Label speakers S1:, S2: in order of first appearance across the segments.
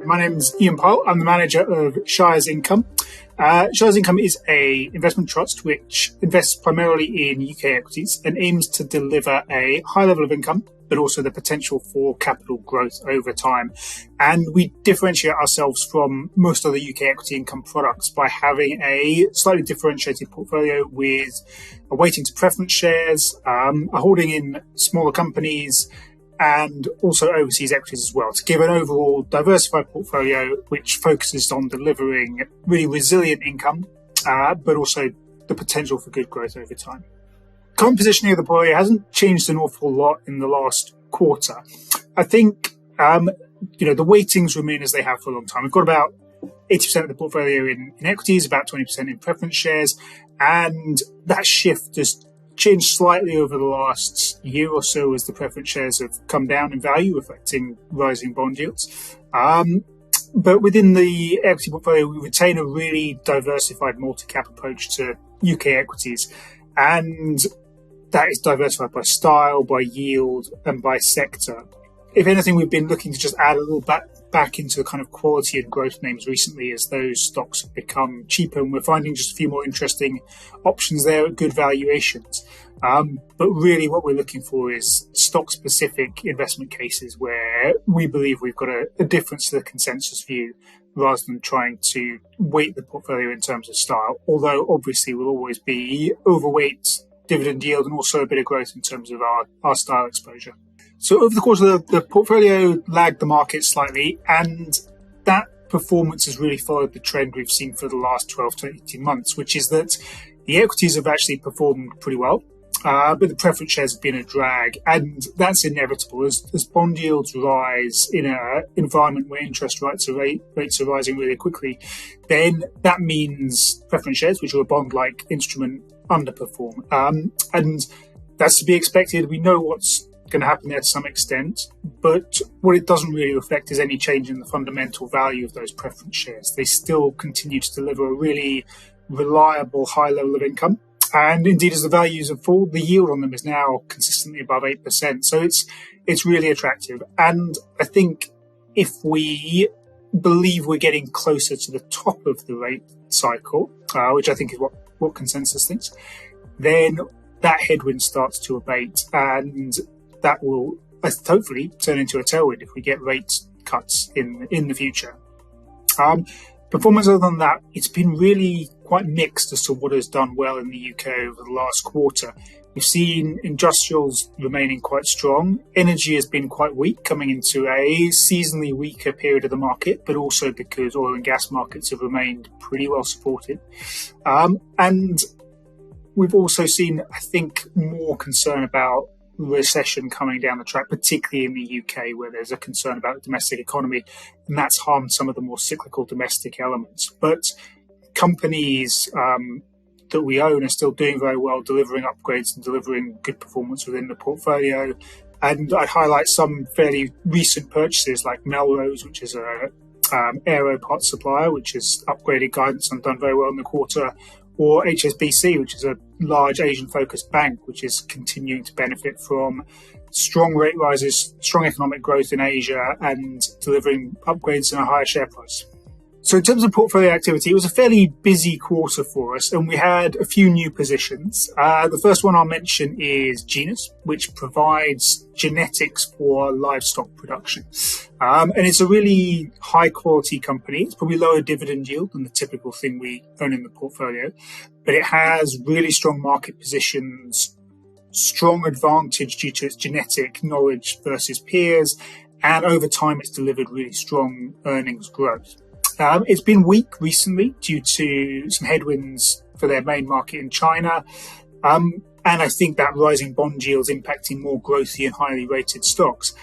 S1: My name's Iain Pyle. I'm the manager of Shires Income. Shires Income is an investment trust which invests primarily in UK equities and aims to deliver a high level of income, but also the potential for capital growth over time. And we differentiate ourselves from most other UK equity income products by having a slightly differentiated portfolio with a weighting to preference shares, a holding in smaller companies, and also overseas equities as well, to give an overall diversified portfolio which focuses on delivering really resilient income, but also the potential for good growth over time. Current positioning of the portfolio hasn't changed an awful lot in the last quarter. I think the weightings remain as they have for a long time. We've got about 80% of the portfolio in equities, about 20% in preference shares, and that shift has changed slightly over the last year or so as the preference shares have come down in value, reflecting rising bond yields. But within the equity portfolio, we retain a really diversified multi-cap approach to UK equities, and that is diversified by style, by yield, and by sector. If anything, we've been looking to just add a little back into the kind of quality and growth names recently as those stocks have become cheaper, and we're finding just a few more interesting options there at good valuations. But really what we're looking for is stock-specific investment cases where we believe we've got a difference to the consensus view rather than trying to weight the portfolio in terms of style, although obviously we'll always be overweight dividend yield and also a bit of growth in terms of our style exposure. So over the course of the portfolio lagged the market slightly, and that performance has really followed the trend we've seen for the last 12 to 18 months, which is that the equities have actually performed pretty well, but the preference shares have been a drag, and that's inevitable. As bond yields rise in an environment where interest rates are rising really quickly, then that means preference shares, which are a bond-like instrument, underperform. And that's to be expected. We know what's going to happen there to some extent, but what it doesn't really reflect is any change in the fundamental value of those preference shares. They still continue to deliver a really reliable high level of income, and indeed as the values have fallen, the yield on them is now consistently above 8%, so it's really attractive. And I think if we believe we're getting closer to the top of the rate cycle, which I think is what consensus thinks, then that headwind starts to abate, and that will hopefully turn into a tailwind if we get rate cuts in the future. Performance other than that, it's been really quite mixed as to what has done well in the UK over the last quarter. We've seen industrials remaining quite strong. Energy has been quite weak, coming into a seasonally weaker period of the market, but also because oil and gas markets have remained pretty well supported. And we've also seen, I think, more concern about recession coming down the track, particularly in the UK, where there's a concern about the domestic economy, and that's harmed some of the more cyclical domestic elements. But companies that we own are still doing very well, delivering upgrades and delivering good performance within the portfolio. And I'd highlight some fairly recent purchases like Melrose, which is a aero parts supplier, which has upgraded guidance and done very well in the quarter, or HSBC, which is a large Asian-focused bank, which is continuing to benefit from strong rate rises, strong economic growth in Asia, and delivering upgrades and a higher share price. So in terms of portfolio activity, it was a fairly busy quarter for us, and we had a few new positions. The first one I'll mention is Genus, which provides genetics for livestock production. And it's a really high-quality company. It's probably lower dividend yield than the typical thing we own in the portfolio, but it has really strong market positions, strong advantage due to its genetic knowledge versus peers, and over time it's delivered really strong earnings growth. It's been weak recently due to some headwinds for their main market in China. And I think that rising bond yields impacting more growthy and highly rated stocks.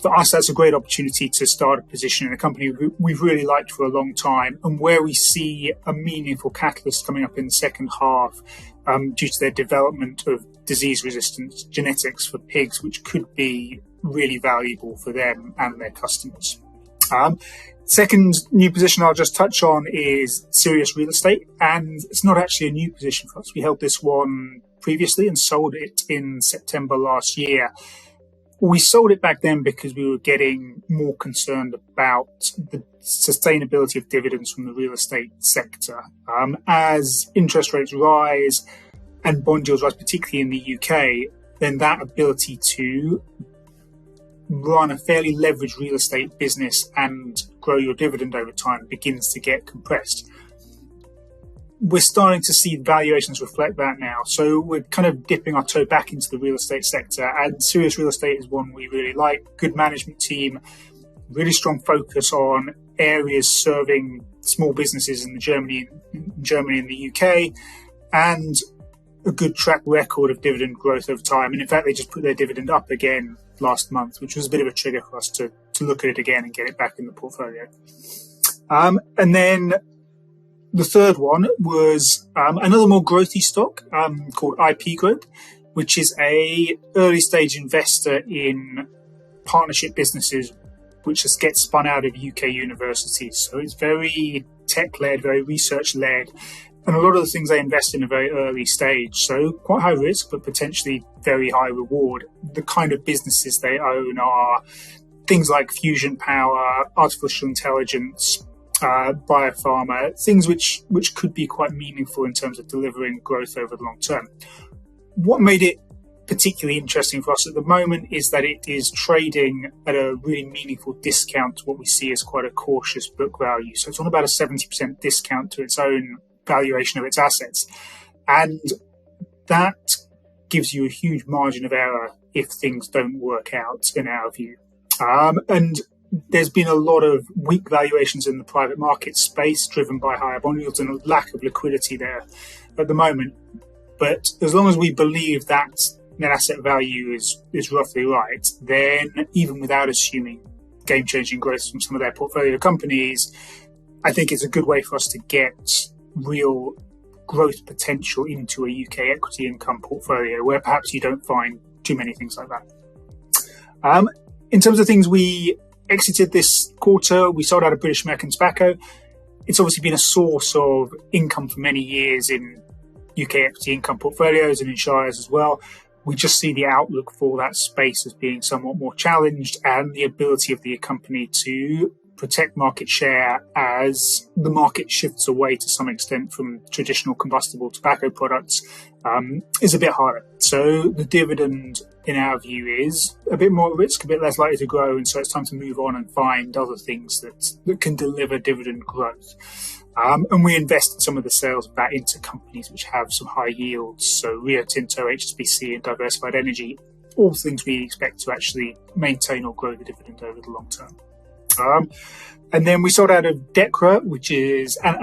S1: For us, that's a great opportunity to start a position in a company we've really liked for a long time, and where we see a meaningful catalyst coming up in the second half due to their development of disease-resistant genetics for pigs, which could be really valuable for them and their customers. Second new position I'll just touch on is Sirius Real Estate, and it's not actually a new position for us. We held this one previously and sold it in September last year. We sold it back then because we were getting more concerned about the sustainability of dividends from the real estate sector. As interest rates rise and bond yields rise, particularly in the UK, then that ability to run a fairly leveraged real estate business and grow your dividend over time begins to get compressed. We're starting to see valuations reflect that now. So we're kind of dipping our toe back into the real estate sector, and Sirius Real Estate is one we really like. Good management team, really strong focus on areas serving small businesses in Germany and the UK, and a good track record of dividend growth over time. And in fact, they just put their dividend up again last month, which was a bit of a trigger for us to look at it again and get it back in the portfolio. And then the third one was another more growthy stock called IP Growth, which is a early stage investor in partnership businesses which just get spun out of UK universities. So it's very tech-led, very research-led, and a lot of the things they invest in are very early stage. So quite high risk, but potentially very high reward. The kind of businesses they own are things like fusion power, artificial intelligence, biopharma, things which could be quite meaningful in terms of delivering growth over the long term. What made it particularly interesting for us at the moment is that it is trading at a really meaningful discount to what we see as quite a cautious book value. So it's on about a 70% discount to its own valuation of its assets. And that gives you a huge margin of error if things don't work out, in our view. And there's been a lot of weak valuations in the private market space driven by higher bond yields and a lack of liquidity there at the moment. But as long as we believe that net asset value is roughly right, then even without assuming game-changing growth from some of their portfolio companies, I think it's a good way for us to get real growth potential into a UK equity income portfolio where perhaps you don't find too many things like that. In terms of things we exited this quarter, we sold out of British American Tobacco. It's obviously been a source of income for many years in UK equity income portfolios and in Shires as well. We just see the outlook for that space as being somewhat more challenged, and the ability of the company to protect market share as the market shifts away to some extent from traditional combustible tobacco products is a bit harder. So the dividend, in our view, is a bit more risk, a bit less likely to grow, and so it's time to move on and find other things that can deliver dividend growth. And we invest in some of the sales of that into companies which have some high yields, so Rio Tinto, HSBC and Diversified Energy, all things we expect to actually maintain or grow the dividend over the long term. And then we sold out of Decra, which is an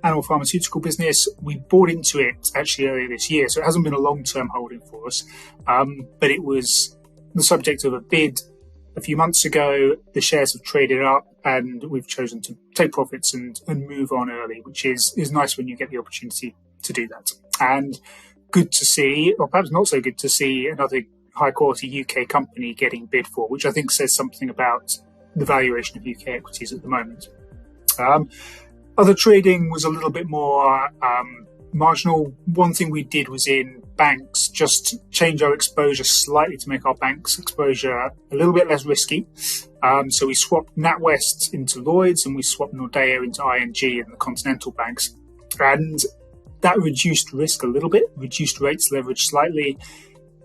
S1: animal pharmaceutical business. We bought into it actually earlier this year, so it hasn't been a long-term holding for us. But it was the subject of a bid a few months ago. The shares have traded up, and we've chosen to take profits and move on early, which is nice when you get the opportunity to do that. And good to see, or perhaps not so good to see, another high-quality UK company getting bid for, which I think says something about the valuation of UK equities at the moment. Other trading was a little bit more marginal. One thing we did was in banks, just change our exposure slightly to make our banks exposure a little bit less risky. So we swapped NatWest into Lloyds, and we swapped Nordea into ING and the continental banks. And that reduced risk a little bit, reduced rates leverage slightly.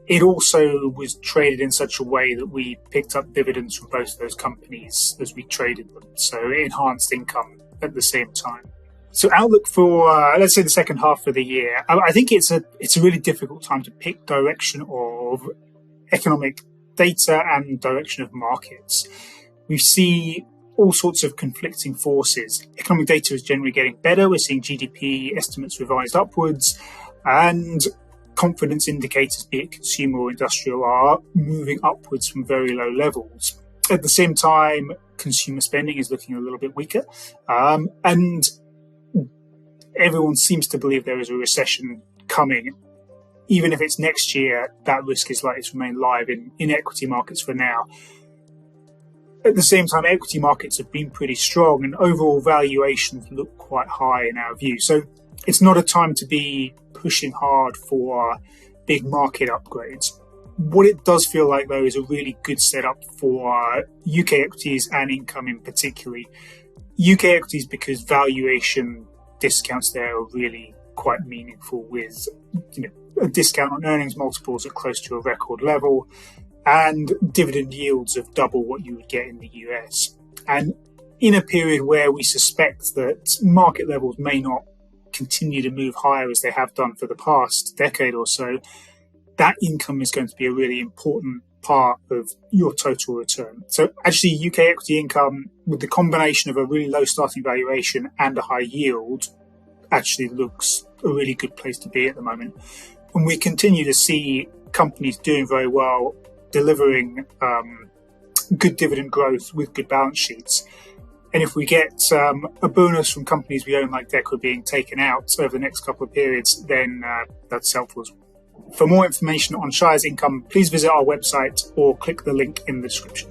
S1: It also was traded in such a way that we picked up dividends from both of those companies as we traded them. So it enhanced income at the same time. So outlook for, let's say, the second half of the year, I think it's a really difficult time to pick direction of economic data and direction of markets. We see all sorts of conflicting forces. Economic data is generally getting better. We're seeing GDP estimates revised upwards, and confidence indicators, be it consumer or industrial, are moving upwards from very low levels. At the same time, consumer spending is looking a little bit weaker, and everyone seems to believe there is a recession coming. Even if it's next year, that risk is likely to remain live in equity markets for now. At the same time, equity markets have been pretty strong, and overall valuations look quite high in our view. So it's not a time to be pushing hard for big market upgrades. What it does feel like, though, is a really good setup for UK equities and income in particular. UK equities, because valuation discounts there are really quite meaningful, with a discount on earnings multiples at close to a record level and dividend yields of double what you would get in the US. And in a period where we suspect that market levels may not continue to move higher as they have done for the past decade or so, that income is going to be a really important part of your total return. So actually, UK equity income, with the combination of a really low starting valuation and a high yield, actually looks a really good place to be at the moment. And we continue to see companies doing very well, delivering good dividend growth with good balance sheets. And if we get a bonus from companies we own, like Deco, being taken out over the next couple of periods, then that's helpful as well. For more information on Shires Income, please visit our website or click the link in the description.